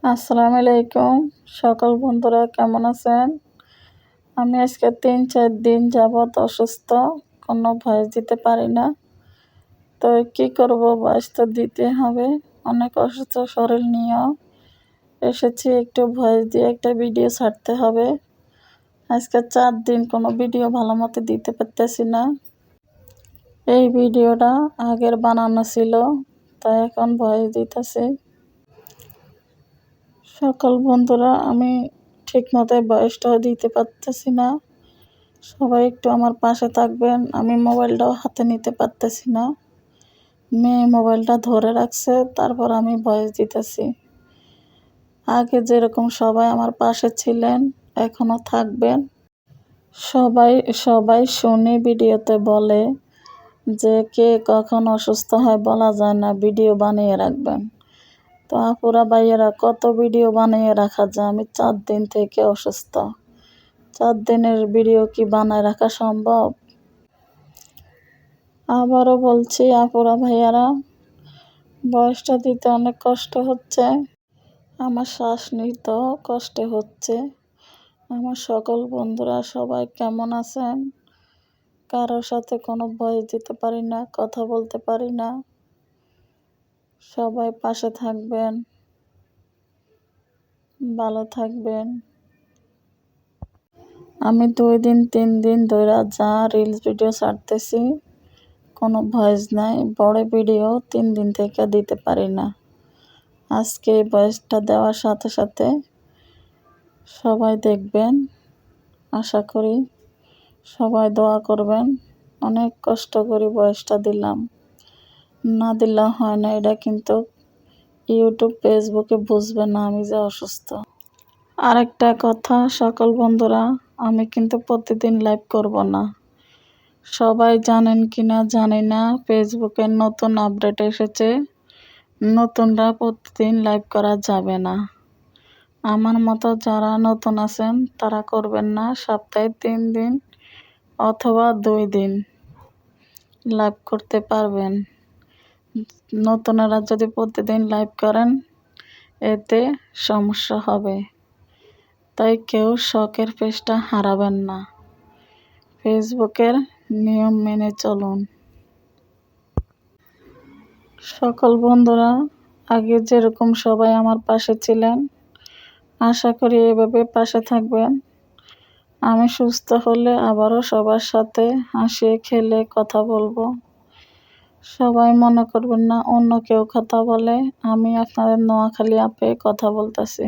আসসালামু আলাইকুম। সকল বন্ধুরা কেমন আছেন? আমি আজকে ৩-৪ দিন যাবৎ অসুস্থ, কোনো ভয়েস দিতে পারি না। তো কি করব, ভয়েস তো দিতে হবে। অনেক অসুস্থ শরীর নিয়েও এসেছি, একটু ভয়েস দিয়ে একটা ভিডিও ছাড়তে হবে। আজকে ৪ দিন কোনো ভিডিও ভালো মতো দিতে পারতেছি না। এই ভিডিওটা আগের বানানো ছিল, তাই এখন ভয়েস দিতেছি। সকল বন্ধুরা, আমি ঠিকমতো ভয়েসটাও দিতে পারতেছি না। সবাই একটু আমার পাশে থাকবেন। আমি মোবাইলটাও হাতে নিতে পারতেছি না। মেয়ে মোবাইলটা ধরে রাখছে, তারপর আমি ভয়েস দিতেছি। আগে যেরকম সবাই আমার পাশে ছিলেন, এখনও থাকবেন। সবাই সবাই শুনে ভিডিওতে বলে যে কে কখন অসুস্থ হয় বলা যায় না, ভিডিও বানিয়ে রাখবেন। তো আপুরা ভাইয়েরা, কত ভিডিও বানিয়ে রাখা যায়? আমি ৪ দিন থেকে অসুস্থ। ৪ দিনের ভিডিও কি বানায় রাখা সম্ভব? আবারও বলছি আপুরা ভাইয়ারা, বয়সটা দিতে অনেক কষ্ট হচ্ছে। আমার শ্বাস নিতেও কষ্ট হচ্ছে। আমার সকল বন্ধুরা সবাই কেমন আছেন? কারোর সাথে কোনো ভয়েস দিতে পারি না, কথা বলতে পারি না। সবাই পাশে থাকবেন, ভালো থাকবেন। আমি 2 দিন 3 দিন ধইরা যা রিলস ভিডিও ছাড়তেছি, কোনো ভয়েস নাই। বড় ভিডিও 3 দিন থেকে দিতে পারি না। আজকে এই ভয়েসটা দেওয়ার সাথে সাথে সবাই দেখবেন, আশা করি। সবাই দোয়া করবেন। অনেক কষ্ট করে ভয়েসটা দিলাম, না দিলে হয় না। এটা কিন্তু ইউটিউব ফেসবুকে বুঝবে না আমি যে অসুস্থ। আরেকটা কথা, সকল বন্ধুরা, আমি কিন্তু প্রতিদিন লাইভ করব না। সবাই জানেন কিনা জানি না, ফেসবুকে নতুন আপডেট এসেছে, নতুনরা প্রতিদিন লাইভ করা যাবে না। আমার মতো যারা নতুন আছেন তারা করবেন না। সপ্তাহে 3 দিন অথবা 2 দিন লাইভ করতে পারবেন। নতুনরা যদি প্রতিদিন লাইভ করেন, এতে সমস্যা হবে। তাই কেউ শখের পেজটা হারাবেন না। ফেসবুকের নিয়ম মেনে চলুন। সকল বন্ধুরা, আগে যেরকম সবাই আমার পাশে ছিলেন, আশা করি এভাবে পাশে থাকবেন। আমি সুস্থ হলে আবারও সবার সাথে হাসিয়ে খেলে কথা বলবো। সবাই মনে করবেন না অন্য কেউ কথা বলে। আমি আপনাদের নোয়াখালী আপে কথা বলতেছি।